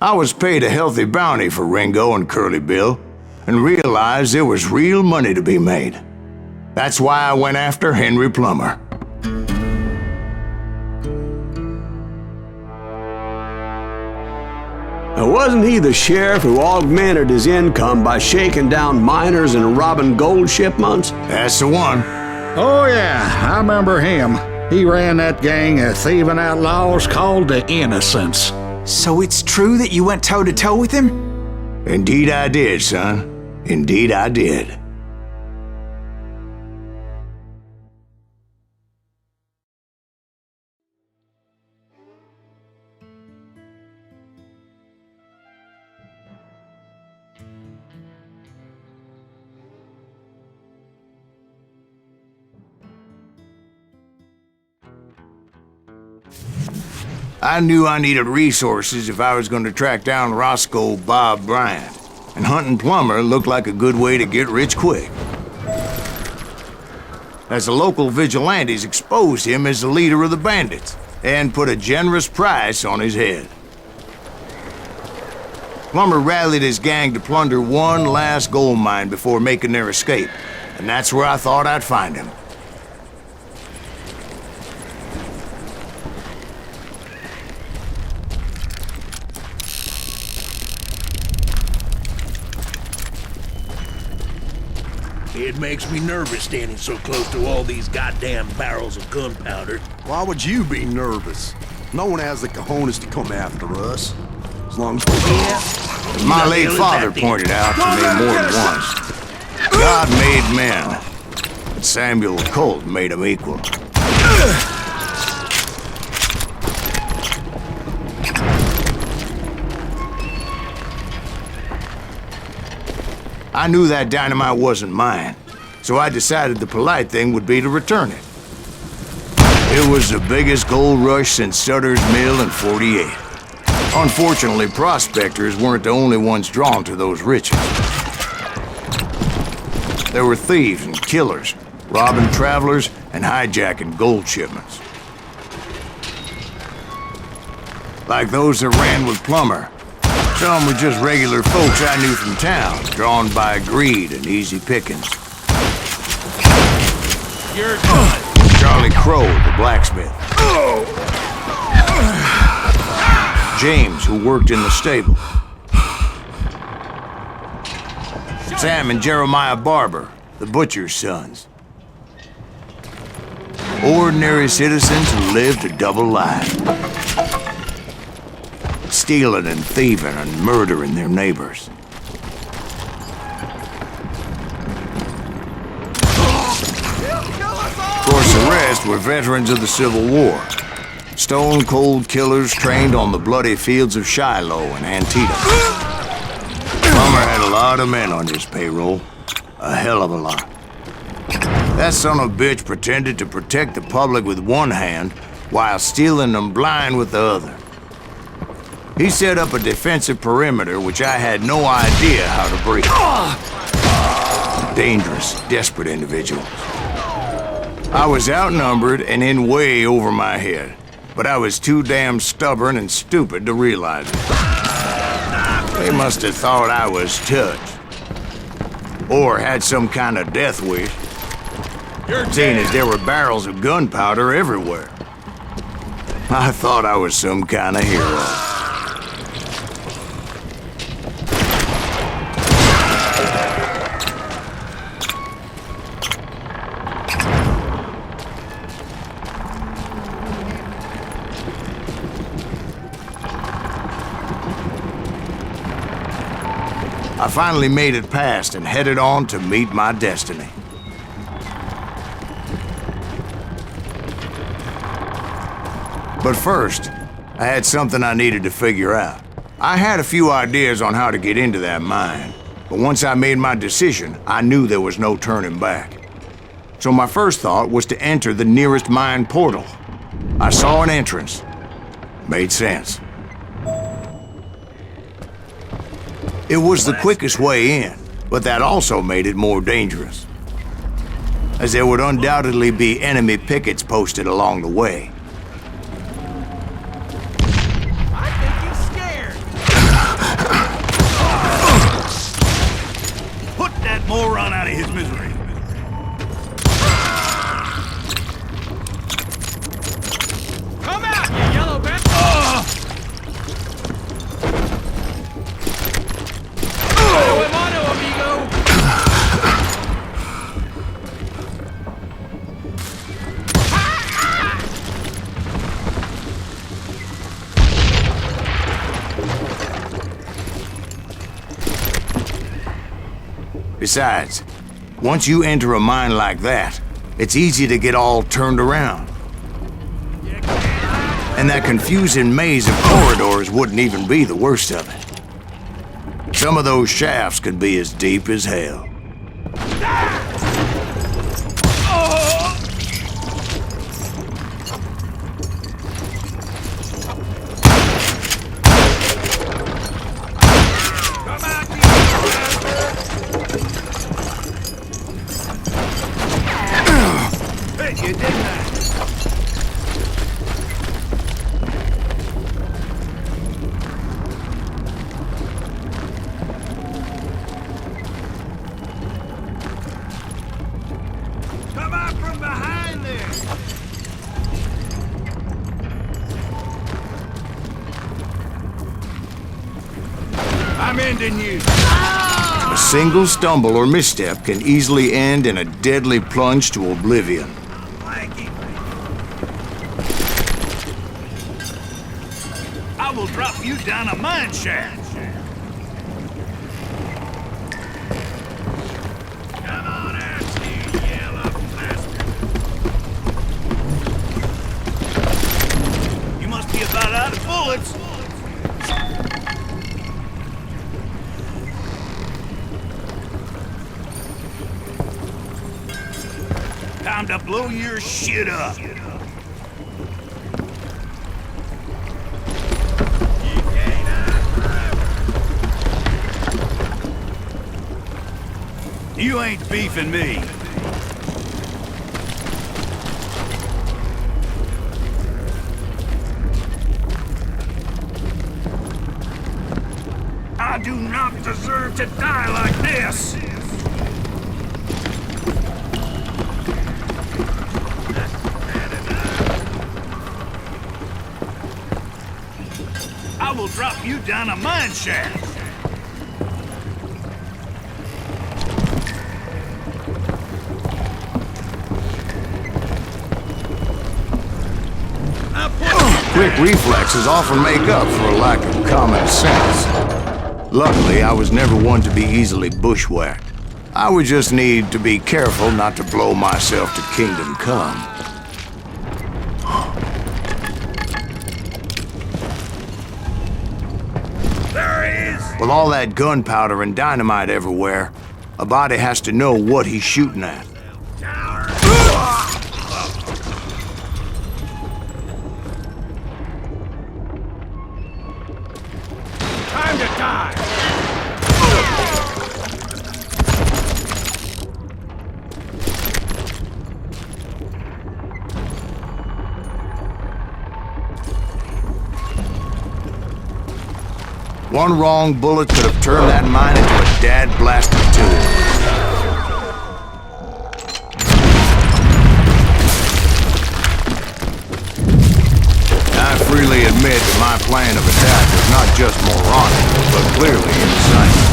I was paid a healthy bounty for Ringo and Curly Bill, and realized there was real money to be made. That's why I went after Henry Plummer. Wasn't he the sheriff who augmented his income by shaking down miners and robbing gold shipments? That's the one. Oh yeah, I remember him. He ran that gang of thieving outlaws called the Innocents. So it's true that you went toe-to-toe with him? Indeed I did, son. Indeed I did. I knew I needed resources if I was going to track down Roscoe Bob Bryant, and hunting Plummer looked like a good way to get rich quick. As the local vigilantes exposed him as the leader of the bandits, and put a generous price on his head. Plummer rallied his gang to plunder one last gold mine before making their escape, and that's where I thought I'd find him. It makes me nervous standing so close to all these goddamn barrels of gunpowder. Why would you be nervous? No one has the cojones to come after us. As long as we're... My late father pointed out to me more than once. God made men, but Samuel Colt made them equal. I knew that dynamite wasn't mine, so I decided the polite thing would be to return it. It was the biggest gold rush since Sutter's Mill in '48. Unfortunately, prospectors weren't the only ones drawn to those riches. There were thieves and killers, robbing travelers and hijacking gold shipments. Like those that ran with Plummer. Some were just regular folks I knew from town, drawn by greed and easy pickings. You're done. Charlie Crow, the blacksmith. James, who worked in the stable. Sam and Jeremiah Barber, the butcher's sons. Ordinary citizens who lived a double life. Stealing and thieving and murdering their neighbors. Of course, the rest were veterans of the Civil War. Stone-cold killers trained on the bloody fields of Shiloh and Antietam. Plummer had a lot of men on his payroll. A hell of a lot. That son of a bitch pretended to protect the public with one hand while stealing them blind with the other. He set up a defensive perimeter which I had no idea how to breach. Dangerous, desperate individuals. I was outnumbered and in way over my head, but I was too damn stubborn and stupid to realize it. They must have thought I was touched. Or had some kind of death wish. Seeing as there were barrels of gunpowder everywhere. I thought I was some kind of hero. I finally made it past and headed on to meet my destiny. But first, I had something I needed to figure out. I had a few ideas on how to get into that mine, but once I made my decision, I knew there was no turning back. So my first thought was to enter the nearest mine portal. I saw an entrance. Made sense. It was the quickest way in, but that also made it more dangerous, as there would undoubtedly be enemy pickets posted along the way. I think he's scared. Besides, once you enter a mine like that, it's easy to get all turned around. And that confusing maze of corridors wouldn't even be the worst of it. Some of those shafts could be as deep as hell. You did that. Come out from behind there. I'm ending you. A single stumble or misstep can easily end in a deadly plunge to oblivion. I will drop you down a mine shaft. Come on out, you yellow bastard. You must be about out of bullets. Time to blow your shit up. You ain't beefing me. I do not deserve to die like this. I will drop you down a mine shaft. Quick reflexes often make up for a lack of common sense. Luckily, I was never one to be easily bushwhacked. I would just need to be careful not to blow myself to kingdom come. There he is! With all that gunpowder and dynamite everywhere, a body has to know what he's shooting at. Time to die! One wrong bullet could have turned that mine into a dad-blasted tomb. I freely admit that my plan of attack was not just moronic, but clearly insane.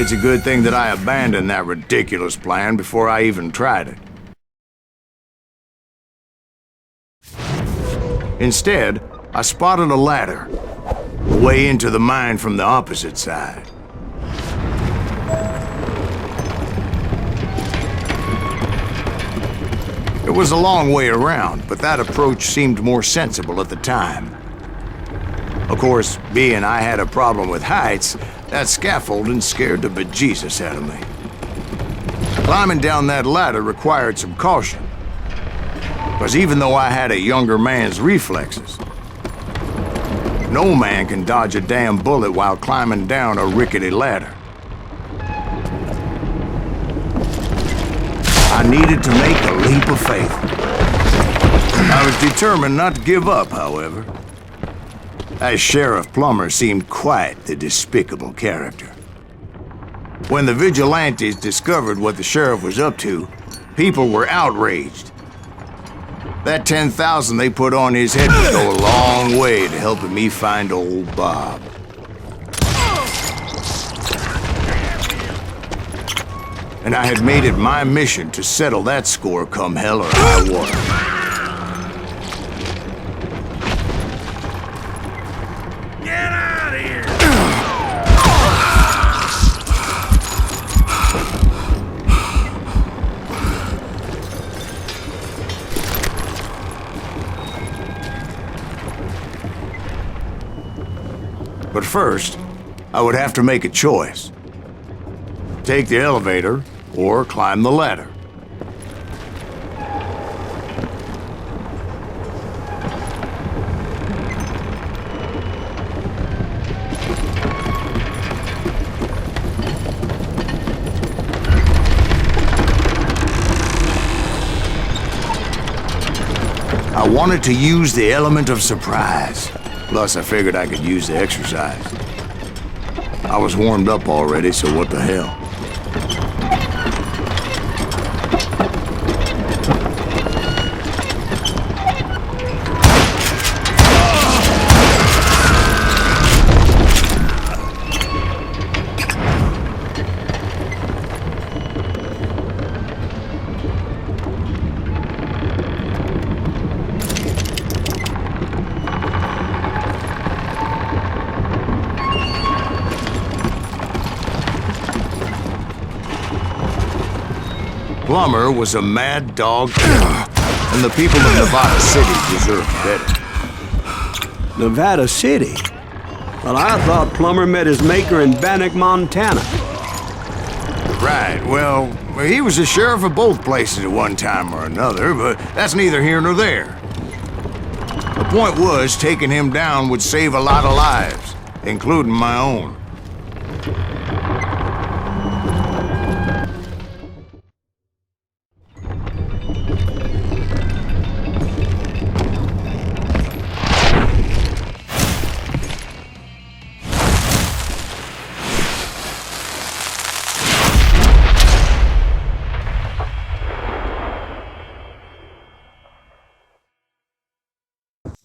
It's a good thing that I abandoned that ridiculous plan before I even tried it. Instead, I spotted a ladder, a way into the mine from the opposite side. It was a long way around, but that approach seemed more sensible at the time. Of course, being I had a problem with heights, that scaffolding scared the bejesus out of me. Climbing down that ladder required some caution, because even though I had a younger man's reflexes, no man can dodge a damn bullet while climbing down a rickety ladder. I needed to make a leap of faith. I was determined not to give up, however. That Sheriff Plummer seemed quite the despicable character. When the vigilantes discovered what the sheriff was up to, people were outraged. That 10,000 they put on his head would go a long way to helping me find old Bob. and I had made it my mission to settle that score come hell or high water. Get out of here! But first, I would have to make a choice. Take the elevator or climb the ladder. I wanted to use the element of surprise. Plus, I figured I could use the exercise. I was warmed up already, so what the hell? Plummer was a mad dog killer, and the people of Nevada City deserved better. Nevada City? Well, I thought Plummer met his maker in Bannock, Montana. Right, well, he was the sheriff of both places at one time or another, but that's neither here nor there. The point was, taking him down would save a lot of lives, including my own.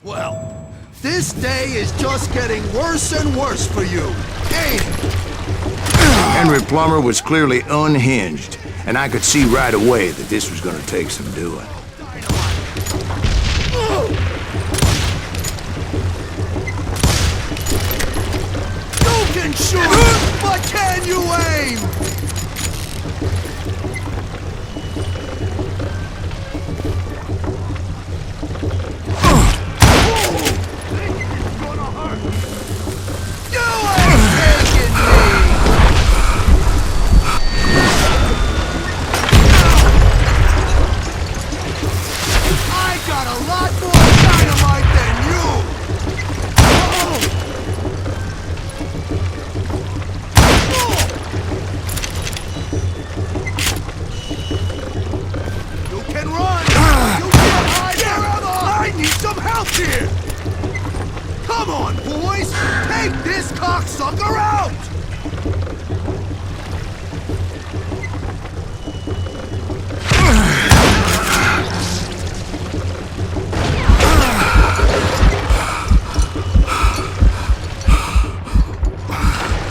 Well, this day is just getting worse and worse for you. Damn! Henry Plummer was clearly unhinged, and I could see right away that this was gonna take some doing. You can shoot, but can you aim? Here! Come on, boys! Take this cocksucker out!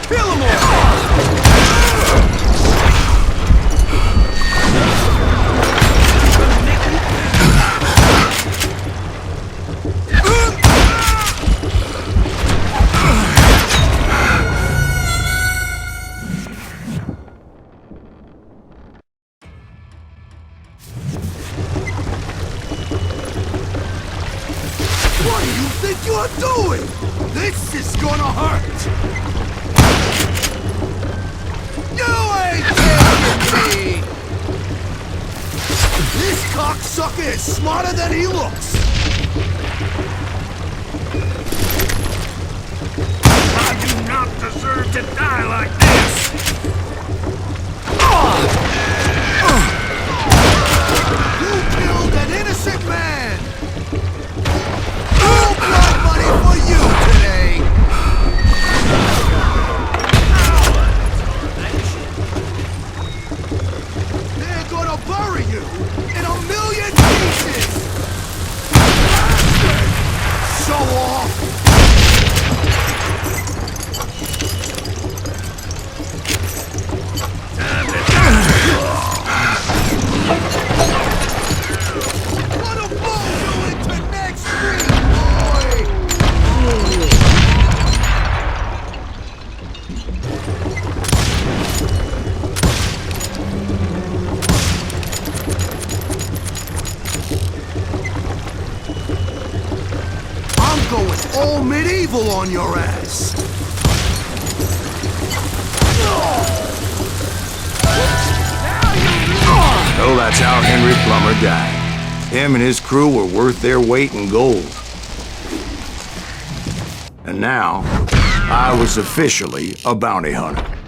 Kill him all! What do you think you're doing? This is gonna hurt! You ain't taking me! This cocksucker is smarter than he looks! I do not deserve to die like this! You killed an innocent man! No blood money for you today! They're gonna bury you in a million pieces! Show off! all medieval on your ass. So that's how Henry Plummer died. Him and his crew were worth their weight in gold. And now, I was officially a bounty hunter.